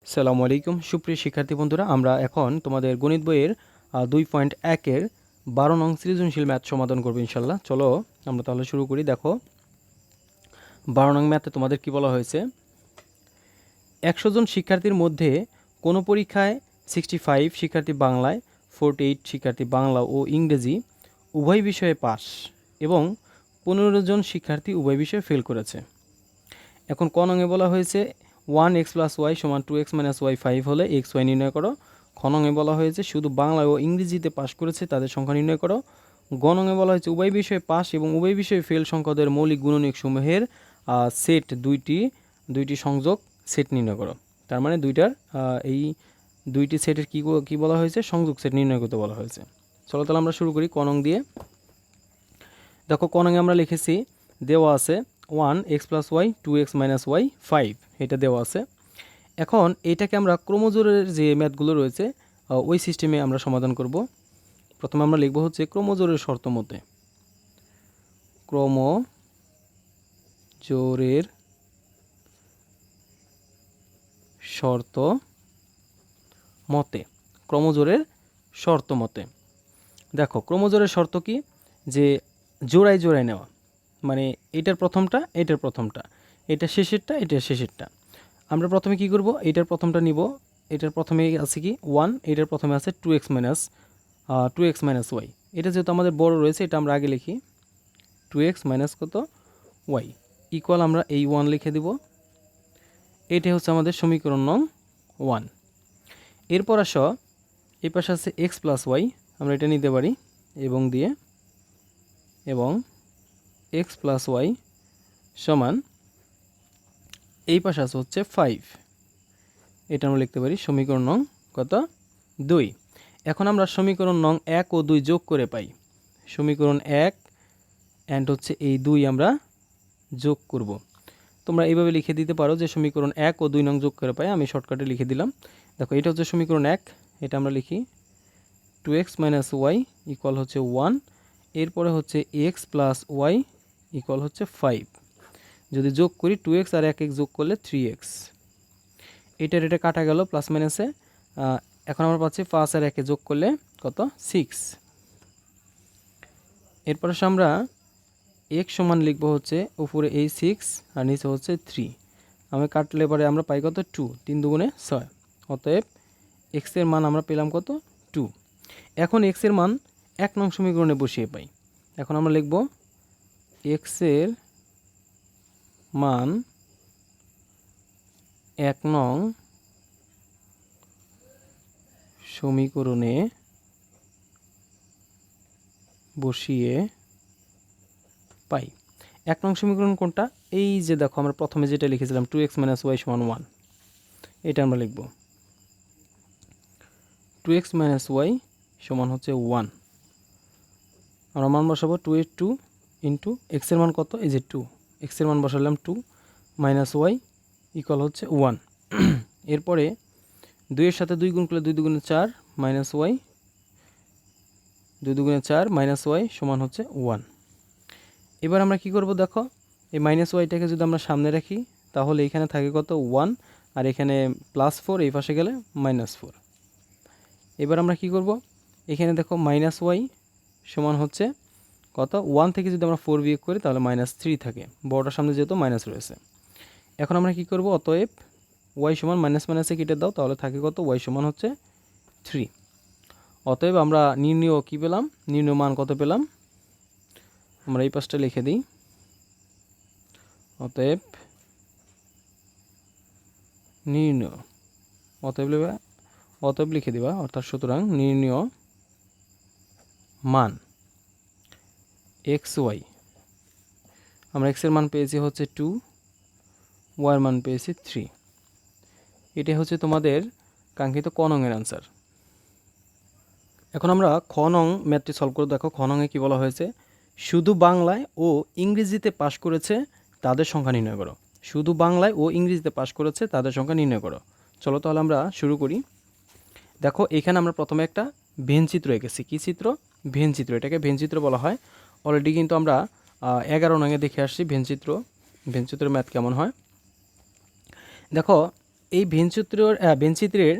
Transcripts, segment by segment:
সালামু আলাইকুম সুপ্রিয় শিক্ষার্থী বন্ধুরা, আমরা এখন তোমাদের গণিত বইয়ের 2.1-এর 12 নং সৃজনশীল ম্যাথ সমাধান করবো ইনশাল্লাহ। চলো আমরা তাহলে শুরু করি। দেখো 12 নং ম্যাথে তোমাদের কি বলা হয়েছে, 100 জন শিক্ষার্থীর মধ্যে কোনো পরীক্ষায় 65 শিক্ষার্থী বাংলায়, 48 শিক্ষার্থী বাংলা ও ইংরেজি উভয় বিষয়ে পাস এবং 15 জন শিক্ষার্থী উভয় বিষয়ে ফেল করেছে। এখন ক নংয়ে বলা হয়েছে 1x + y = 2x - y 5 হলে xy নির্ণয় করো। খ নংয়ে বলা হয়েছে শুধু বাংলা ও ইংরেজিতে পাস করেছে তাদের সংখ্যা নির্ণয় করো। গ নংয়ে বলা হয়েছে উভয় বিষয়ে পাস এবং উভয় বিষয়ে ফেল সংখ্যাদের মৌলিক গুণনীয়ক সমূহের সেট দুইটি সংযোগ সেট নির্ণয় করো। তার মানে এই দুইটি সেটের কি বলা হয়েছে, সংযোগ সেট নির্ণয় করতে বলা হয়েছে। চলো তাহলে আমরা শুরু করি ক নং দিয়ে। দেখো ক নংয়ে আমরা লিখেছি, দেওয়া আছে 1x + y 2x - y 5, এটা দেওয়া আছে। এখন এইটাকে আমরা ক্রমজোরের যে ম্যাথগুলো রয়েছে ওই সিস্টেমে আমরা সমাধান করব। প্রথমে আমরা লিখব হচ্ছে ক্রমজোরের শর্ত মতে, ক্রমজোরের শর্ত মতে, ক্রমজোরের শর্ত মতে। দেখো ক্রমজোরের শর্ত কি, যে জোড়ায় জোড়ায় নেওয়া, মানে এটার প্রথমটা এটার প্রথমটা, এটা শেষেরটা এটা শেষেরটা। আমরা প্রথমে কি করব, এটার প্রথমটা নিব, এটার প্রথমে আছে কি 1, এটার প্রথমে আছে 2x - y। এটা যেহেতু আমাদের বড় রয়েছে এটা আমরা আগে লিখি, 2x - কত y ইকুয়াল আমরা এই 1 লিখে দিব। এটা হচ্ছে আমাদের সমীকরণ নং 1। এরপর এই পাশে আছে x + y, আমরা এটা নিতে পারি এবং দিয়ে, এবং x + y সমান এই পাশে আছে হচ্ছে 5, এটা আমরা লিখতে পারি সমীকরণ নং কত 2। এখন আমরা সমীকরণ নং 1 ও 2 যোগ করে পাই, সমীকরণ 1 অ্যান্ড হচ্ছে এই 2 আমরা যোগ করব। তোমরা এইভাবে লিখে দিতে পারো যে সমীকরণ 1 ও 2 নং যোগ করে পাই, আমি শর্টকাটে লিখে দিলাম। দেখো এটা হচ্ছে সমীকরণ 1, এটা আমরা লিখি 2x - y ইকুয়াল হচ্ছে 1, এরপরে হচ্ছে x + y ইকুয়াল হচ্ছে 5। যদি যোগ করি 2x আর 1x যোগ করলে 3x, এটা কাটা গেল প্লাস মাইনাসে। এখন আমরা পাচ্ছি 5 আর 1 যোগ করলে কত 6। এরপর আমরা x সমান লিখব হচ্ছে উপরে এই 6 আর নিচে হচ্ছে 3, আমি কাটলে পরে আমরা পাই কত 2, 3 দুগুণে 6। অতএব x এর মান আমরা পেলাম কত 2। এখন x এর মান 1 নং সমীকরণে বসিয়ে পাই। এখন আমরা লিখব x এর মান 1 নং সমীকরণে বসিয়ে পাই। 1 নং সমীকরণ কোনটা, এই যে দেখো আমরা প্রথমে যেটা লিখেছিলাম 2x - y = 1, এটা আমরা লিখব 2x - y সমান হচ্ছে 1। আমরা মান বসাবো 2 ইন্টু x এর মান কত, এই যে 2, x এর মান বসালাম 2 - y ইকুয়াল হচ্ছে 1। এরপরে 2 এর সাথে 2 গুণ করলে 2 দুগুণে 4 - y, 2 দুগুণে 4 - y সমান হচ্ছে 1। এবার আমরা কি করব, দেখো এই -yটাকে যদি আমরা সামনে রাখি তাহলে এখানে থাকে কত 1, আর এখানে +4, এই পাশে গেলে -4। এবার আমরা কি করব, এখানে দেখো -y সমান হচ্ছে কত 1 থেকে যদি আমরা 4 বিয়োগ করি তাহলে -3 থাকে, বড়টার সামনে যেহেতু মাইনাস রয়েছে। এখন আমরা কি করব, অতএব y সমান মাইনাসে কেটে দাও, তাহলে থাকে কত y সমান হচ্ছে 3। অতএব আমরা নির্ণয় কি পেলাম, নির্ণয় মান কত পেলাম, আমরা এই পাশটা লিখে দিই। অতএব নির্ণয়, অতএব লিখে দিবা, অর্থাৎ সুতরাং নির্ণয় মান xy, আমরা x এর মান পেয়েছি হচ্ছে 2, y এর মান পেয়েছি 3। এটাই হচ্ছে তোমাদের কাঙ্ক্ষিত ক নং এর আনসার। এখন আমরা খ নং ম্যাথটি সলভ করে দেখো খ নংয়ে কী বলা হয়েছে, শুধু বাংলায় ও ইংরেজিতে পাশ করেছে তাদের সংখ্যা নির্ণয় করো। শুধু বাংলায় ও ইংরেজিতে পাশ করেছে তাদের সংখ্যা নির্ণয় করো। চলো তাহলে আমরা শুরু করি। দেখো এখানে আমরা প্রথমে একটা ভেনচিত্র এঁকেছি। কী চিত্র, ভেনচিত্র, এটাকে ভেনচিত্র বলা হয়। অলরেডি কিন্তু আমরা 11 নংয়ে দেখে আসছি ভেনচিত্রের ম্যাথ কেমন হয়। দেখো এই ভেনচিত্রের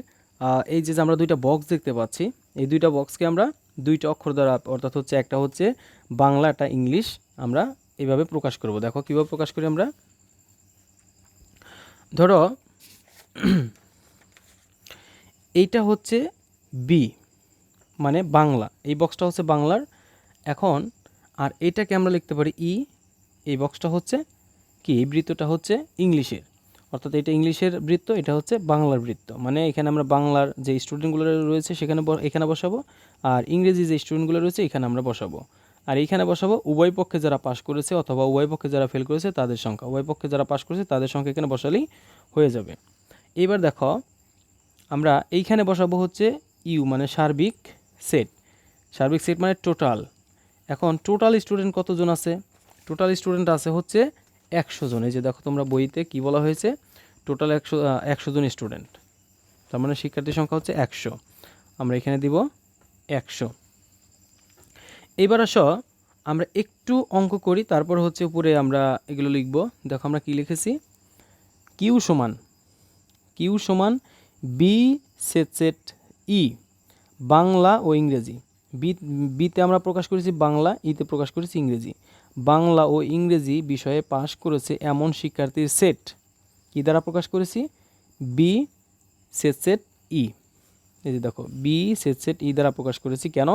এই যে আমরা দুইটা বক্স দেখতে পাচ্ছি, এই দুইটা বক্সকে আমরা দুইটা অক্ষর দ্বারা, অর্থাৎ হচ্ছে একটা হচ্ছে বাংলা, একটা ইংলিশ, আমরা এইভাবে প্রকাশ করব। দেখো কীভাবে প্রকাশ করি আমরা। ধরো এইটা হচ্ছে বি, মানে বাংলা, এই বক্সটা হচ্ছে বাংলার। এখন আর এটাকে আমরা লিখতে পারি ই, এই বক্সটা হচ্ছে কি, এই বৃত্তটা হচ্ছে ইংলিশের, অর্থাৎ এটা ইংলিশের বৃত্ত, এটা হচ্ছে বাংলার বৃত্ত। মানে এখানে আমরা বাংলার যে স্টুডেন্টগুলো রয়েছে সেখানে এখানে বসাবো, আর ইংরেজি যে স্টুডেন্টগুলো রয়েছে এখানে আমরা বসাবো। আর এইখানে বসাবো উভয় পক্ষে যারা পাস করেছে অথবা উভয় পক্ষে যারা ফেল করেছে তাদের সংখ্যা, উভয় পক্ষে যারা পাস করেছে তাদের সংখ্যা এখানে বসালেই হয়ে যাবে। এবার দেখো আমরা এইখানে বসাবো হচ্ছে ইউ, মানে সার্বিক সেট। সার্বিক সেট মানে টোটাল। এখন টোটাল স্টুডেন্ট কতজন আছে? টোটাল স্টুডেন্ট আছে হচ্ছে 100 জন। এই যে দেখো তোমরা বইতে কি বলা হয়েছে, টোটাল 100 জন স্টুডেন্ট, তার মানে শিক্ষার্থীর সংখ্যা হচ্ছে 100। আমরা এখানে দিব 100। এইবার আসো আমরা একটু অঙ্ক করি, তারপর হচ্ছে উপরে আমরা এগুলো লিখব। দেখো আমরা কি লিখেছি, কিউ সমান বি সেট ই, বাংলা ও ইংরেজি। বিতে আমরা প্রকাশ করেছি বাংলা, ইতে প্রকাশ করেছি ইংরেজি। বাংলা ও ইংরেজি বিষয়ে পাশ করেছে এমন শিক্ষার্থীর সেট কি দ্বারা প্রকাশ করেছি, বি সেট ই। এই যে দেখো বি সেট ই দ্বারা প্রকাশ করেছি। কেন?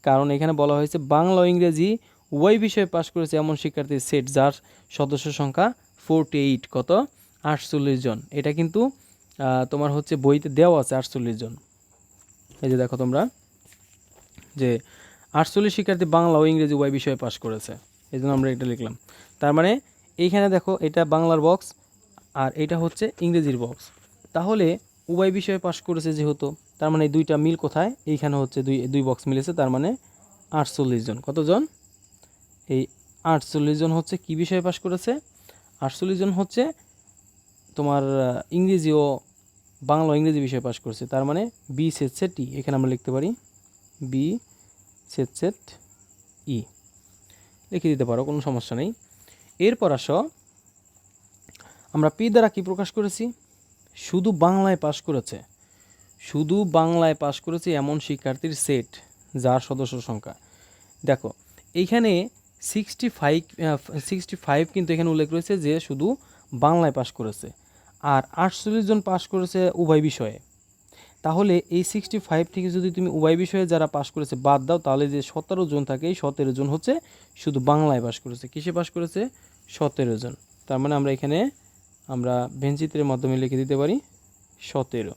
কারণ এখানে বলা হয়েছে বাংলা ও ইংরেজি উভয় বিষয়ে পাশ করেছে এমন শিক্ষার্থীর সেট যার সদস্য সংখ্যা 48, কত, 48 জন। এটা কিন্তু তোমার হচ্ছে বইতে দেওয়া আছে 48 জন। এই যে দেখো তোমরা যে 48 শিক্ষার্থী বাংলা ও ইংরেজি উভয় বিষয়ে পাশ করেছে, এই জন্য আমরা এটা লিখলাম। তার মানে এইখানে দেখো এটা বাংলার বক্স আর এটা হচ্ছে ইংরেজির বক্স, তাহলে উভয় বিষয়ে পাশ করেছে যেহেতু, তার মানে এই দুইটা মিল কোথায়, এইখানে হচ্ছে দুই বক্স মিলেছে, তার মানে 48 জন। কতজন? এই 48 জন হচ্ছে কি বিষয়ে পাশ করেছে, 48 জন হচ্ছে তোমার ইংরেজি ও বাংলা ইংরেজি বিষয়ে পাশ করেছে। তার মানে বি সেট ই, এখানে আমরা লিখতে পারি বি সেট ই, লিখে দিতে পারো, কোনো সমস্যা নেই। এরপর আসো আমরা পি দ্বারা কি প্রকাশ করেছি, শুধু বাংলায় পাশ করেছে, শুধু বাংলায় পাশ করেছে এমন শিক্ষার্থীর সেট যার সদস্য সংখ্যা। দেখো এইখানে 65 কিন্তু এখানে উল্লেখ রয়েছে যে শুধু বাংলায় পাশ করেছে, আর 48 জন পাশ করেছে উভয় বিষয়ে। তাহলে এই 65 থেকে যদি তুমি উভয় বিষয়ে যারা পাশ করেছে বাদ দাও, তাহলে যে 17 জন থাকে, এই 17 জন হচ্ছে শুধু বাংলায় পাশ করেছে। কিসে পাশ করেছে? 17 জন। তার মানে আমরা এখানে ভেনচিত্রের মাধ্যমে লিখে দিতে পারি 17।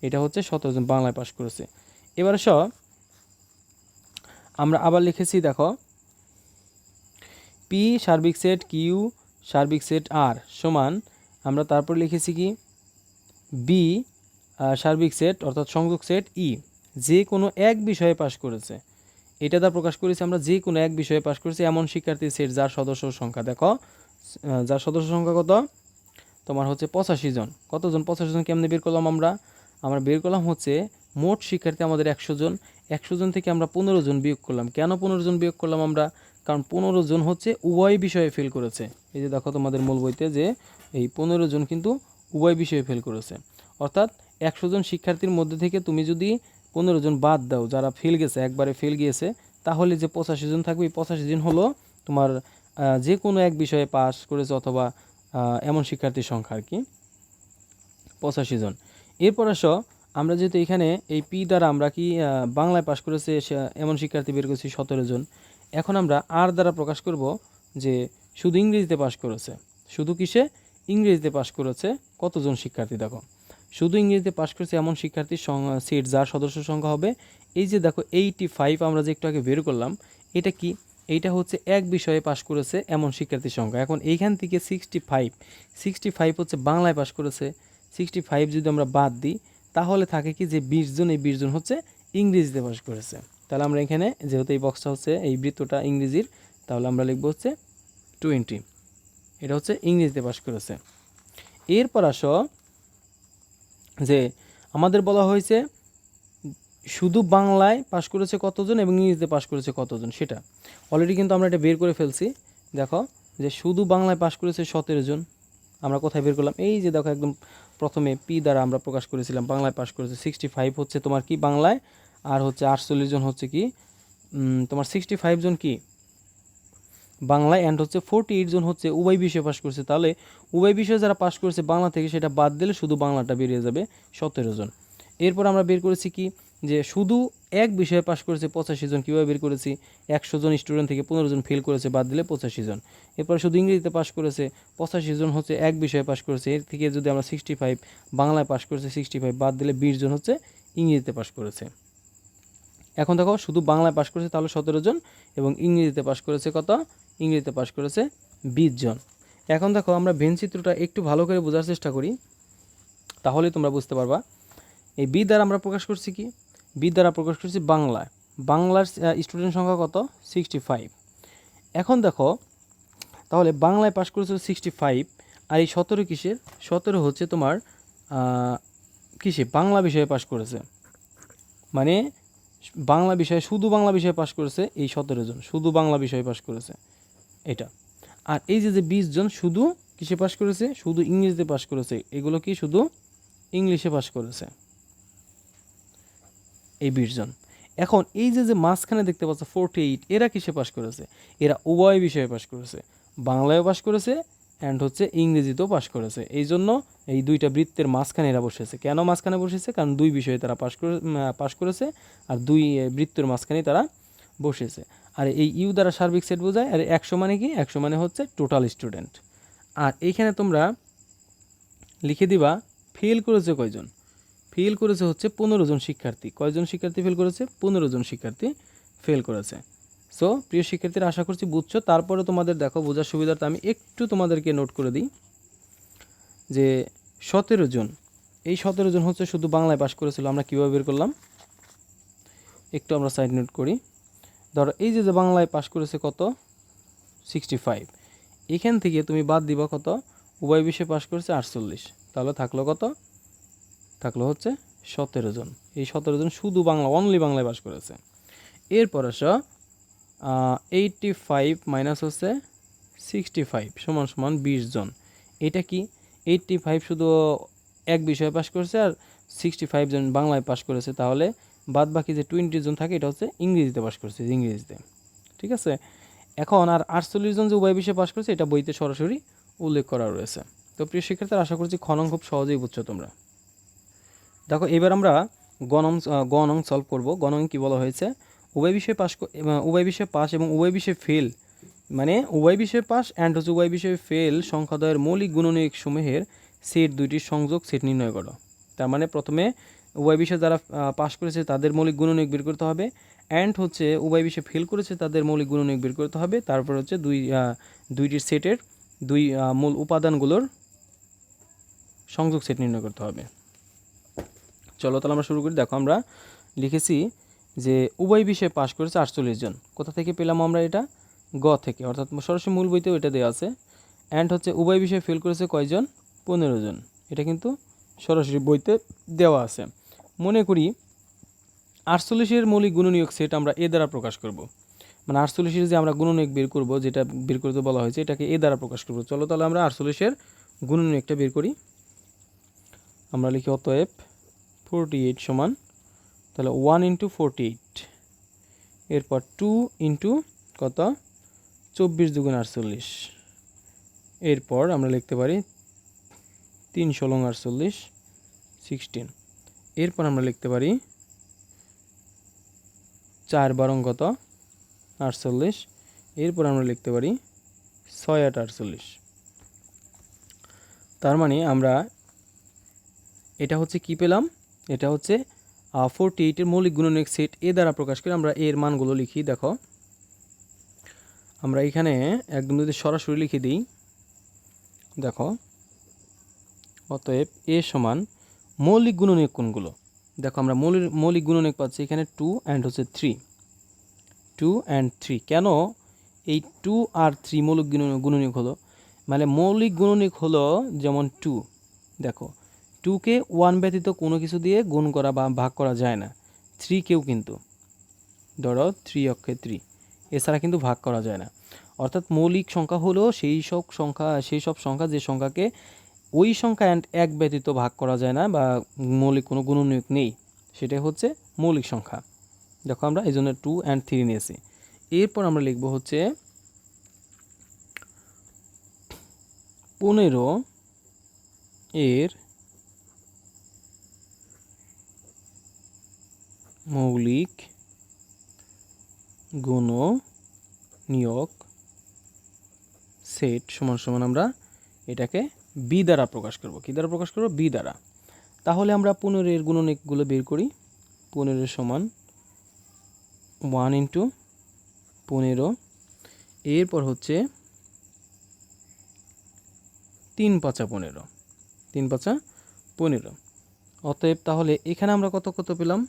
এটা হচ্ছে 17 জন বাংলায় পাশ করেছে। এবার আমরা আবার লিখেছি, দেখো পি সার্বিক সেট কিউ সার্বিক সেট আর সমান, আমরা তারপর লিখেছি কি, বি সার্বিক সেট অর্থাৎ সংযোগ সেট ই যে কোনো এক বিষয়ে পাশ করেছে। এটা দ্বারা প্রকাশ করেছি আমরা যে কোনো এক বিষয়ে পাশ করেছে এমন শিক্ষার্থীর সেট যার সদস্য সংখ্যা। দেখো যার সদস্য সংখ্যা কত, তোমার হচ্ছে 85 জন। কতজন? 85 জন কেমনে বের করলাম আমরা বের করলাম হচ্ছে মোট শিক্ষার্থী আমাদের 100 জন, 100 জন থেকে আমরা 15 জন বিয়োগ করলাম। কেন 15 জন বিয়োগ করলাম আমরা? কারণ 15 জন হচ্ছে উভয় বিষয়ে ফেল করেছে। এই যে দেখো তোমাদের মূল বইতে যে এই 15 জন কিন্তু উভয় বিষয়ে ফেল করেছে, অর্থাৎ 100 জন শিক্ষার্থীর মধ্যে থেকে তুমি যদি 15 জন বাদ দাও যারা ফেল গেছে, একবারে ফেল গিয়েছে, তাহলে যে 85 জন থাকবে, এই 85 জন হলো তোমার যে কোনো এক বিষয়ে পাস করেছে অথবা এমন শিক্ষার্থীর সংখ্যা আর কি, 85 জন। এরপর আমরা যেহেতু এখানে এই পি দ্বারা আমরা কি বাংলায় পাশ করেছে এমন শিক্ষার্থী বের করেছি 17 জন। এখন আমরা আর দ্বারা প্রকাশ করব যে শুধু ইংরেজিতে পাশ করেছে। শুধু কিসে? ইংরেজিতে পাশ করেছে কতজন শিক্ষার্থী। দেখো শুধু ইংরেজিতে পাশ করেছে এমন শিক্ষার্থীর সেট যার সদস্য সংখ্যা হবে, এই যে দেখো 85 আমরা যে একটু আগে বের করলাম, এটা কি, এইটা হচ্ছে এক বিষয়ে পাশ করেছে এমন শিক্ষার্থীর সংখ্যা। এখন এইখান থেকে 65 হচ্ছে বাংলায় পাশ করেছে, 65 যদি আমরা বাদ দিই তাহলে থাকে কি যে 20 জন, এই 20 জন হচ্ছে ইংরেজিতে পাশ করেছে। তাহলে আমরা এখানে যেহেতু এই বক্সটা হচ্ছে এই বৃত্তটা ইংরেজির, তাহলে আমরা লিখবো হচ্ছে 20, এটা হচ্ছে ইংরেজিতে পাশ করেছে। এরপর যে আমাদের বলা হয়েছে শুধু বাংলায় পাশ করেছে কতজন এবং ইংরেজিতে পাশ করেছে কতজন, সেটা অলরেডি কিন্তু আমরা এটা বের করে ফেলছি। দেখো যে শুধু বাংলায় পাশ করেছে 17 জন, আমরা কোথায় বের করলাম, এই যে দেখো একদম প্রথমে পি দ্বারা আমরা প্রকাশ করেছিলাম, বাংলায় পাশ করেছে 65 হচ্ছে তোমার কি বাংলায়, আর হচ্ছে 48 জন হচ্ছে কি তোমার 65 জন কি বাংলায়, অ্যান্ড হচ্ছে 48 জন হচ্ছে উভয় বিষয়ে পাশ করছে। তাহলে উভয় বিষয়ে যারা পাশ করেছে বাংলা থেকে সেটা বাদ দিলে শুধু বাংলাটা বেরিয়ে যাবে 17 জন। এরপর আমরা বের করেছি কি যে শুধু এক বিষয়ে পাশ করেছে 85 জন। কীভাবে বের করেছি, 100 জন স্টুডেন্ট থেকে 15 জন ফেল করেছে, বাদ দিলে 85 জন। এরপর শুধু ইংরেজিতে পাশ করেছে 85 জন হচ্ছে এক বিষয়ে পাশ করেছে, এর থেকে যদি আমরা 65 বাংলায় পাশ করেছে 65 বাদ দিলে 20 জন হচ্ছে ইংরেজিতে পাশ করেছে। এখন দেখো শুধু বাংলায় পাশ করেছে তাহলে 17 জন, এবং ইংরেজিতে পাশ করেছে কত, ইংরেজিতে পাশ করেছে 20 জন। এখন দেখো আমরা ভেন চিত্রটা একটু ভালো করে বোঝার চেষ্টা করি, তাহলে তোমরা বুঝতে পারবা। এই বি দ্বারা আমরা প্রকাশ করছি কি, বি দ্বারা প্রকাশ করছি বাংলায়, বাংলার স্টুডেন্ট সংখ্যা কত 65। এখন দেখো তাহলে বাংলায় পাশ করেছিল 65, আর এই 17 কিসের, 17 হচ্ছে তোমার কিসে বাংলা বিষয়ে পাশ করেছে, মানে বাংলা বিষয়ে শুধু বাংলা বিষয়ে পাশ করেছে এই 17 জন, শুধু বাংলা বিষয়ে পাশ করেছে এটা। আর এই যে 20 জন শুধু কিসে পাশ করেছে, শুধু ইংরেজিতে পাশ করেছে, এগুলো কি শুধু ইংলিশে পাশ করেছে এই 20 জন। এখন এই যে মাঝখানে দেখতে পাচ্ছ 48, এরা কিসে পাশ করেছে, এরা উভয় বিষয়ে পাশ করেছে, বাংলায়ও পাশ করেছে অ্যান্ড হচ্ছে ইংরেজিতেও পাশ করেছে। এই জন্য এই দুইটা বৃত্তের মাঝখানে এরা বসেছে। কেন মাঝখানে বসেছে, কারণ দুই বিষয়ে তারা পাশ করেছে, আর দুই বৃত্তের মাঝখানে তারা বসেছে। আর এই ইউ দ্বারা সার্বিক সেট বোঝায়, আর 100 মানে কি, 100 মানে হচ্ছে টোটাল স্টুডেন্ট। আর এইখানে তোমরা লিখে দিবা ফেল করেছে কয়জন, ফেল করেছে হচ্ছে 15 জন শিক্ষার্থী। কয়জন শিক্ষার্থী ফেল করেছে, 15 জন শিক্ষার্থী ফেল করেছে। সো প্রিয় শিক্ষার্থীরা আশা করছি বুঝছো। তারপরে তোমাদের দেখো বোঝার সুবিধার্থে আমি একটু তোমাদেরকে নোট করে দিই যে 17 জন, এই 17 জন হচ্ছে শুধু বাংলায় পাশ করেছিল। আমরা কীভাবে বের করলাম একটু আমরা সাইড নোট করি। ধরো এই যে বাংলায় পাশ করেছে কত 65, এখান থেকে তুমি বাদ দিবা কত, উভয় বিষয়ে পাশ করেছে 48, তাহলে থাকলো কত, থাকলো হচ্ছে 17 জন। এই 17 জন শুধু বাংলা, অনলি বাংলায় পাশ করেছে। এরপর আসো 85 মাইনাস হচ্ছে 65 সমান সমান 20 জন। এটা কি, 85 শুধু এক বিষয়ে পাশ করেছে আর 65 জন বাংলায় পাশ করেছে, তাহলে বাদ বাকি যে 20 জন থাকে এটা হচ্ছে ইংরেজিতে পাশ করেছে, ইংরেজিতে। ঠিক আছে, এখন আর 48 জন যে উভয় বিষয়ে পাশ করেছে এটা বইতে সরাসরি উল্লেখ করা রয়েছে। তো প্রিয় শিক্ষার্থীরা আশা করছি খনন খুব সহজেই বুঝছো তোমরা। দেখো এবার আমরা গণং সলভ করব। গণং কি বলা হয়েছে, উভয় বিষয়ে পাস, উভয় বিষয়ে পাস এবং উভয় বিষয়ে ফেল, মানে উভয় বিষয়ে পাস অ্যান্ড হচ্ছে উভয় বিষয়ে ফেল সংখ্যাদ্বয়ের মৌলিক গুণনীয়ক সমূহের সেট দুইটির সংযোগ সেট নির্ণয় করো। তার মানে প্রথমে উভয় বিষয়ে যারা পাস করেছে তাদের মৌলিক গুণনীয়ক বের করতে হবে, অ্যান্ড হচ্ছে উভয় বিষয়ে ফেল করেছে তাদের মৌলিক গুণনীয়ক বের করতে হবে। তারপর হচ্ছে দুইটির সেটের দুই মূল উপাদানগুলোর সংযোগ সেট নির্ণয় করতে হবে। চলো তাহলে আমরা শুরু করি। দেখো আমরা লিখেছি যে উভয় বিষয়ে পাশ করেছে 48 জন। কোথা থেকে পেলাম আমরা এটা, গ থেকে, অর্থাৎ সরাসরি মূল বইতেও এটা দেওয়া আছে। অ্যান্ড হচ্ছে উভয় বিষয়ে ফেল করেছে কয়জন, 15 জন। এটা কিন্তু সরাসরি বইতে দেওয়া আছে। মনে করি 48-এর মৌলিক গুণনীয়ক সেট আমরা এ দ্বারা প্রকাশ করব, মানে 48-এর যে আমরা গুণনীয়ক বের করব, যেটা বের করতে বলা হয়েছে এটাকে এ দ্বারা প্রকাশ করব। চলো তাহলে আমরা 48-এর গুণনীয়কটা বের করি। আমরা লিখি অতএব 48 সমান, তাহলে 1 ইন্টু 48, এরপর 2 ইন্টু কত 24 দুগুণ 48, এরপর আমরা লিখতে পারি 3 ষোলং 48 16, এরপর আমরা লিখতে পারি 4 বারং কত 48, এরপর আমরা লিখতে পারি 6 8 48। তার মানে আমরা এটা হচ্ছে কি পেলাম, এটা হচ্ছে 48-এর মৌলিক গুণনীয়ক সেট এ দ্বারা প্রকাশ করে আমরা এর মানগুলো লিখি। দেখো আমরা এখানে একদম যদি সরাসরি লিখে দিই, দেখো অতএব এ সমান মৌলিক গুণনীয়ক কোনগুলো, দেখো আমরা মৌলিক গুণনীয়ক পাচ্ছি এখানে 2 অ্যান্ড হচ্ছে 3, 2 অ্যান্ড 3। কেন এই 2 আর 3 মৌলিক গুণনীয়ক হলো, মানে মৌলিক গুণনীয়ক হলো যেমন 2, দেখো 2কে 1 ব্যতীত কোনো কিছু দিয়ে গুণ করা বা ভাগ করা যায় না। 3কেও কিন্তু ধরো 3 অক্ষে 3, এছাড়া কিন্তু ভাগ করা যায় না। অর্থাৎ মৌলিক সংখ্যা হলো সেই সব সংখ্যা যে সংখ্যাকে ওই সংখ্যা অ্যান্ড এক ব্যতীত ভাগ করা যায় না বা মৌলিক কোনো গুণনীয়ক নেই, সেটাই হচ্ছে মৌলিক সংখ্যা। দেখো আমরা এই জন্য 2 and 3 নিয়েছি। এরপর আমরা লিখব হচ্ছে 15 এর মৌলিক গুণনীয়ক সেট সমান সমান আমরা এটাকে বি দ্বারা প্রকাশ করব। কী দ্বারা প্রকাশ করব? বি দ্বারা। তাহলে আমরা 15 এর গুণনীয়কগুলো বের করি। 15 সমান 1 ইন্টু 15, এরপর হচ্ছে 3 5 15, 3 5 15। অতএব তাহলে এখানে আমরা কত কত পেলাম?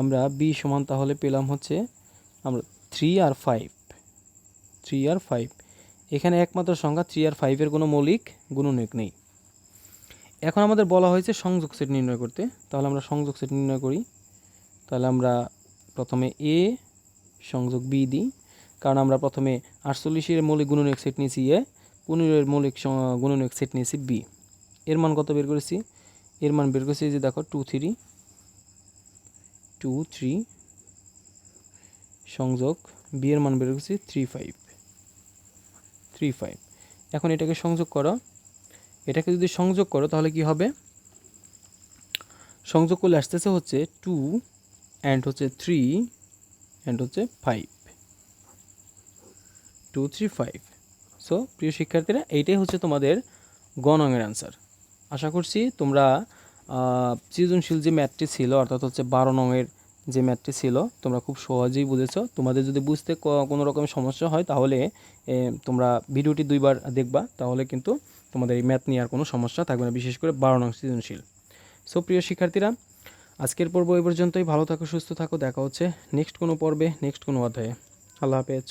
আমরা বি সমান তাহলে পেলাম হচ্ছে আমরা 3 আর 5, 3 আর 5। এখানে একমাত্র সংখ্যা 3 আর 5 এর কোনো মৌলিক গুণনীয়ক নেই। এখন আমাদের বলা হয়েছে সংযোগ সেট নির্ণয় করতে। তাহলে আমরা সংযোগ সেট নির্ণয় করি। তাহলে আমরা প্রথমে এ সংযোগ বি দিই, কারণ আমরা প্রথমে 48 এর মৌলিক গুণনীয়ক সেট নিয়েছি এ, 15 এর মৌলিক গুণনীয়ক সেট নিয়েছি বি। এর মান কত বের করেছি? এর মান বের করেছি যে দেখো 2 3 সংযোগ বি এর মান বের করেছি 3 5। এখন এটাকে সংযোগ করো। এটাকে যদি সংযোগ করো তাহলে কি হবে? সংযোগ করলে আসতেছে হচ্ছে 2 অ্যান্ড হচ্ছে 3 অ্যান্ড হচ্ছে 5, 2 3 5। সো প্রিয় শিক্ষার্থীরা, এইটাই হচ্ছে তোমাদের গ নংয়ের অ্যান্সার। আশা করছি তোমরা সৃজনশীল যে ম্যাথটি ছিল, অর্থাৎ হচ্ছে 12 নংয়ের যে ম্যাথটি ছিল, তোমরা খুব সহজেই বুঝেছো। তোমাদের যদি বুঝতে কোনো রকমের সমস্যা হয় তাহলে তোমরা ভিডিওটি 2 বার দেখবা, তাহলে কিন্তু তোমাদের এই ম্যাথ নিয়ে আর কোনো সমস্যা থাকবে না, বিশেষ করে 12 নং সৃজনশীল। সো প্রিয় শিক্ষার্থীরা, আজকের পর্ব এই পর্যন্তই। ভালো থাকো, সুস্থ থাকো। দেখা হচ্ছে নেক্সট কোনো পর্বে, নেক্সট কোনো অধ্যায়ে। আল্লাহ হাফেজ।